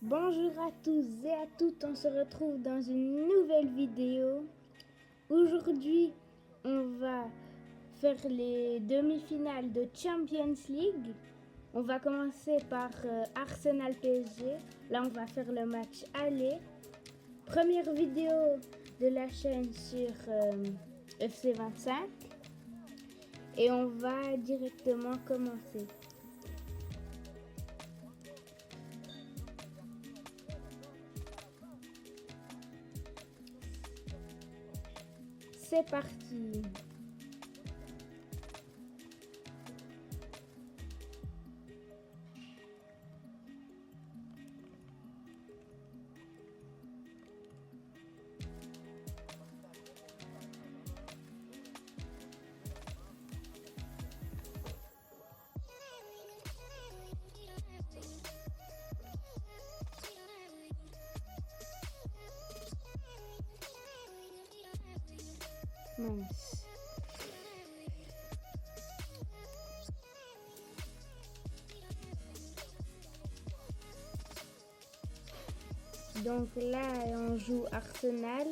Bonjour à tous et à toutes, on se retrouve dans une nouvelle vidéo. Aujourd'hui, on va faire les demi-finales de Champions League. On va commencer par Arsenal PSG. Là, on va faire le match aller. Première vidéo de la chaîne sur FC25. Et on va directement commencer. C'est parti. Mince. Donc là, on joue Arsenal.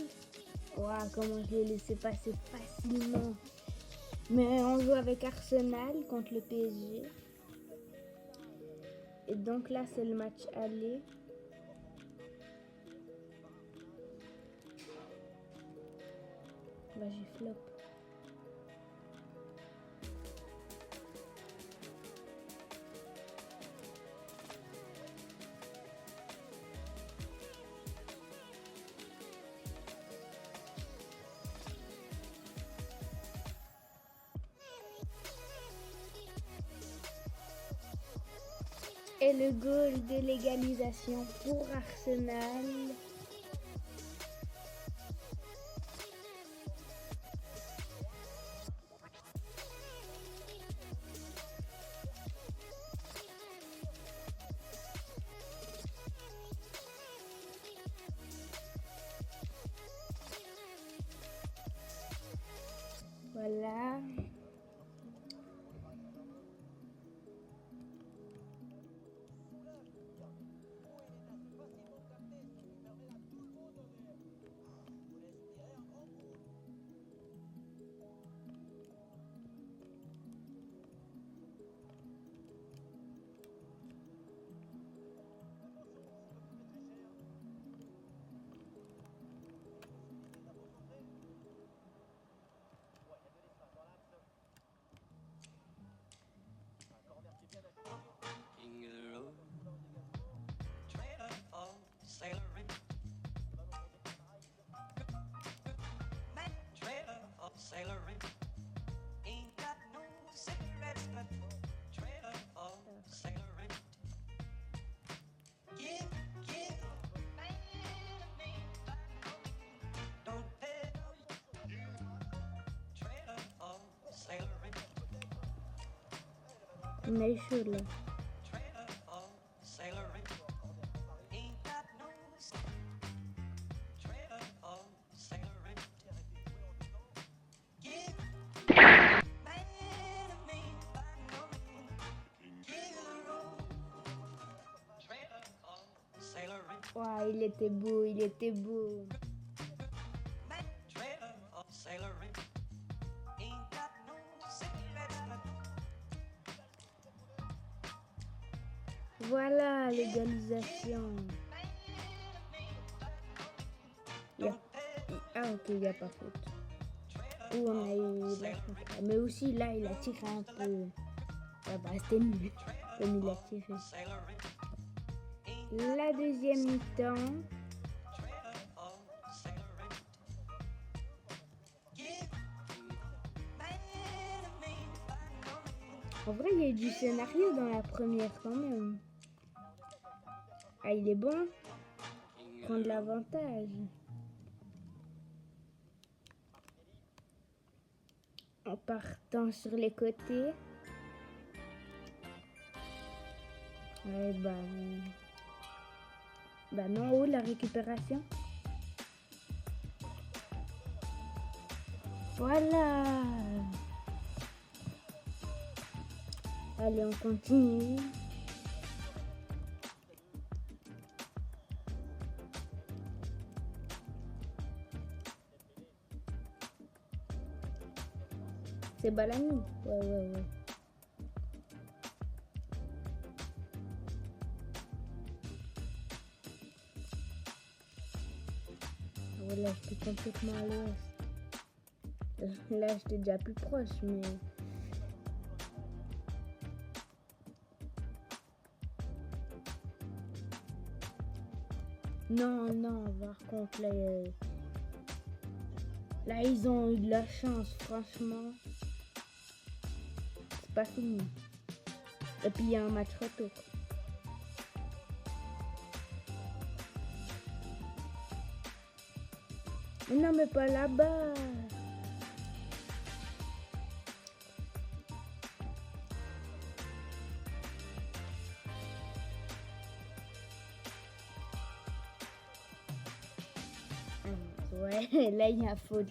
Waouh, comment je l'ai laissé passer facilement. Mais on joue avec Arsenal contre le PSG. Et donc là, c'est le match aller. Bah, j'ai flop. Et le goal de l'égalisation pour Arsenal. Voilà. On a eu chaud là. Wow, il était beau, il était beau. Voilà l'égalisation. Ah ok, il n'y a pas faute. Ou on a eu la faute. Mais aussi là, il a tiré un peu. Ah bah c'était nul. Comme il a tiré. La deuxième mi-temps. En vrai, il y a eu du scénario dans la première quand même. Ah, il est bon. Prendre l'avantage. En partant sur les côtés. Ouais, bah non, oh, la récupération. Voilà. Allez, on continue. C'est Balani. Ouais. Là, j'étais complètement à l'ouest. Là, j'étais déjà plus proche, mais... Non, par contre, là, ils ont eu de la chance, franchement. C'est pas fini. Et puis, il y a un match retour. Non, mais pas là-bas. Ouais, là, il y a faute.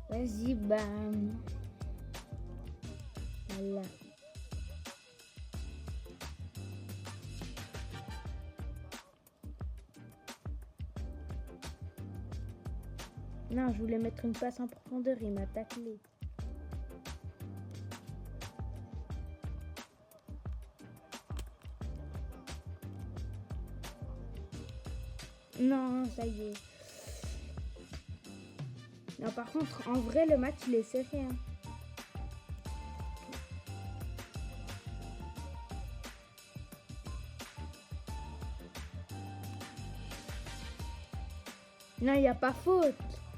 Vas-y, bam. Voilà. Non, je voulais mettre une passe en profondeur, il m'a taclé. Non, ça y est. Non, par contre, en vrai, le match, il est serré. Hein. Non, il n'y a pas faute.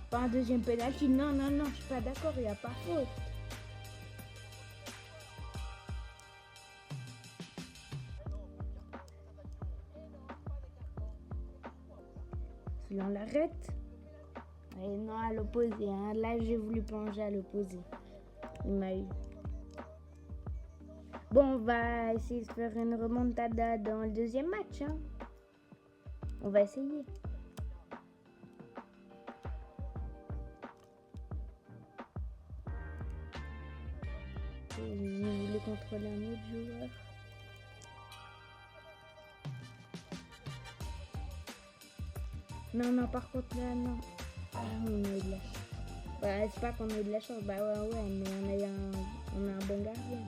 Pas un deuxième penalty. Non, je suis pas d'accord, il n'y a pas faute. Si on l'arrête. Et non, à l'opposé. Hein. Là, j'ai voulu plonger à l'opposé. Il m'a eu. Bon, on va essayer de faire une remontada dans le deuxième match. Hein. On va essayer. Je voulais contrôler un autre joueur. Non, par contre, là, non. Ah, on a eu de la chance. Bah, c'est pas qu'on a eu de la chance. Bah, ouais, mais on a un bon gardien.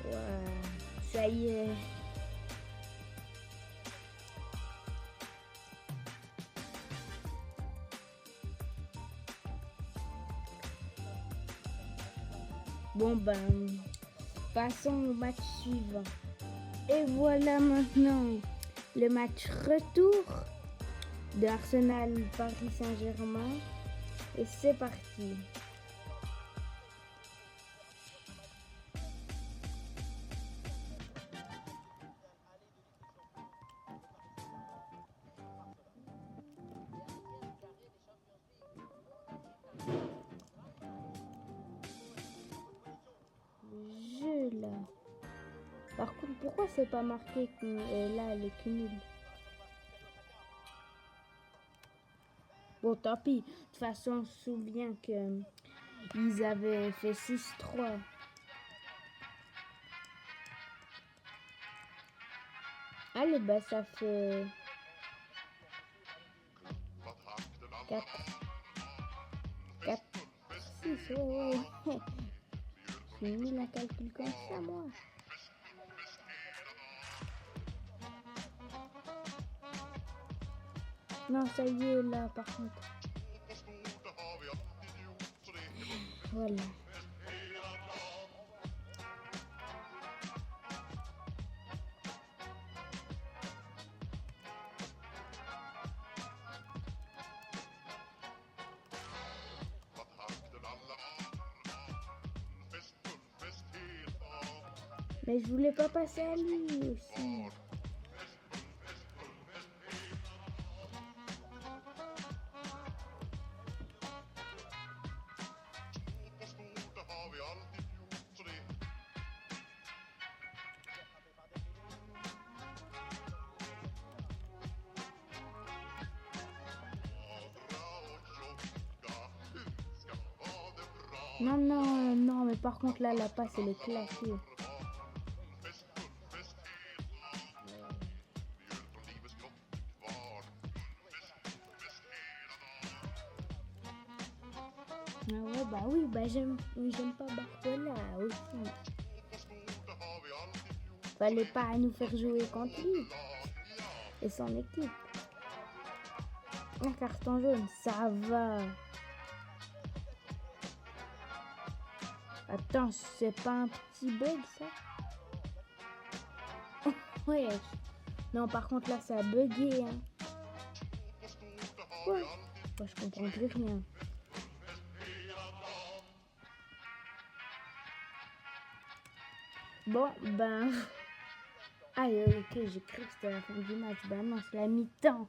Ouais, ça y est. Bon, ben, passons au match suivant. Et voilà maintenant le match retour de Arsenal Paris Saint-Germain. Et c'est parti. Là. Par contre, pourquoi c'est pas marqué que là, le cumul? Bon, tant pis. De toute façon, on se souvient que ils avaient fait 6-3. Allez, bah ça fait 4, 6, ouais. J'ai mis la calcul comme ça, moi. Non, ça y est, là, par contre. Voilà. Mais je voulais pas passer à lui aussi. Non, non, non, mais par contre là, la passe, elle est claquée. Ah ouais, bah oui, bah j'aime pas Barcola aussi. Fallait pas nous faire jouer contre lui et son équipe. Un carton jaune, ça va. Attends, c'est pas un petit bug ça? Ouais. Non, par contre là, ça a bugué. Hein. Ouais. Moi, je comprends plus rien. Bon, ben... Ah, ok, j'ai cru que c'était la fin du match. Ben non, c'est la mi-temps.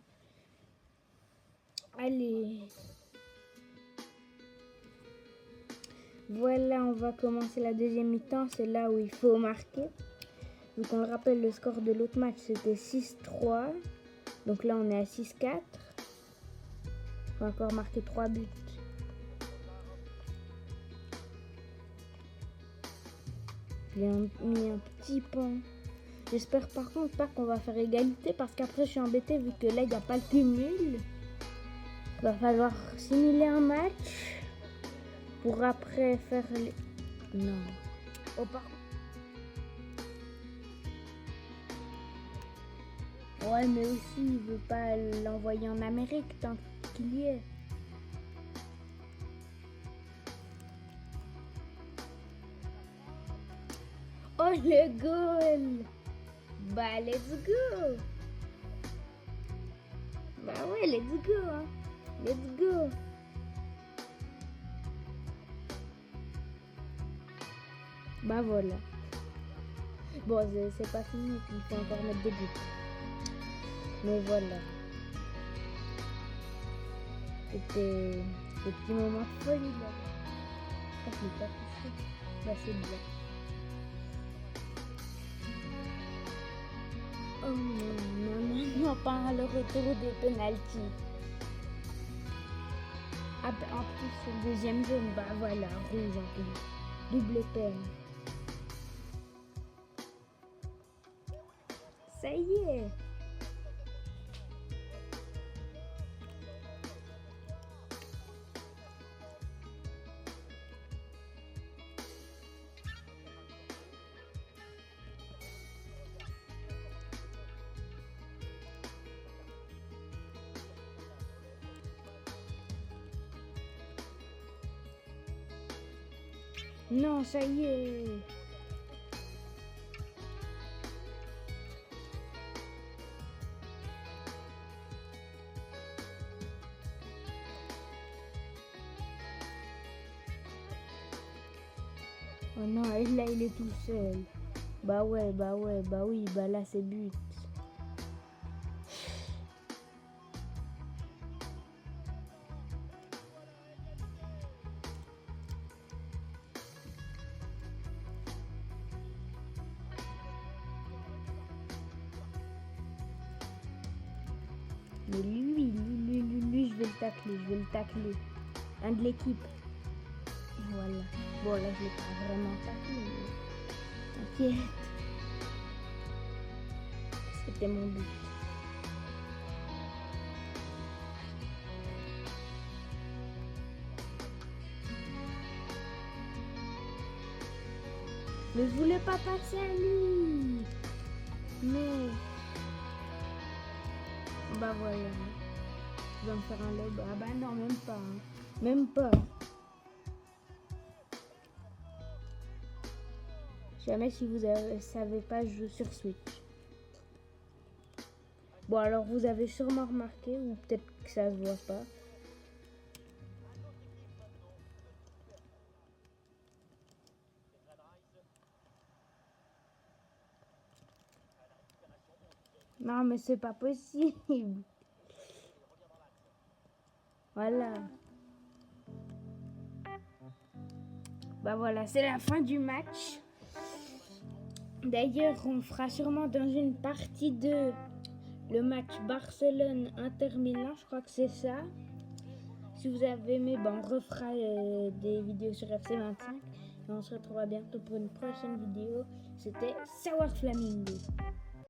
Allez. Voilà, on va commencer la deuxième mi-temps. C'est là où il faut marquer. Vu qu'on le rappelle, le score de l'autre match, c'était 6-3. Donc là, on est à 6-4. Il faut encore marquer 3 buts. J'ai mis un petit point. J'espère par contre pas qu'on va faire égalité parce qu'après je suis embêtée vu que là il n'y a pas le cumul. Il va falloir simuler un match pour après faire les... Non. Oh par contre. Ouais mais aussi il veut pas l'envoyer en Amérique tant qu'il y est. Oh le goal! Bah let's go! Bah ouais let's go hein! Let's go! Bah voilà. Bon c'est pas fini, il faut encore mettre des buts. Mais voilà. C'était des petits moments de folie là. Je l'ai pas touché. Bah c'est bien. Oh non, non, non, non, pas le retour des penalties. Ah, bah, en plus, c'est le deuxième jaune. Bah voilà, rouge en plus. Double peine. Ça y est. Non, ça y est. Oh non, et là il est tout seul. Bah ouais, bah oui, bah là c'est but. Mais lui, je vais le tacler. Un de l'équipe. Voilà. Bon, là, je l'ai pas vraiment taclé, mais t'inquiète. C'était mon but. Mais je voulais pas passer à lui. Mais... Bah voilà. Je vais me faire un lob. Ah bah non, même pas. Hein. Même pas. Jamais si vous savez pas, je joue sur Switch. Bon alors vous avez sûrement remarqué, ou peut-être que ça se voit pas. Non mais c'est pas possible. Voilà. Bah voilà, c'est la fin du match. D'ailleurs, on fera sûrement dans une partie 2 le match Barcelone-Inter Milan, je crois que c'est ça. Si vous avez aimé, on refera des vidéos sur FC25. Et on se retrouvera bientôt pour une prochaine vidéo. C'était Sour Flamingo.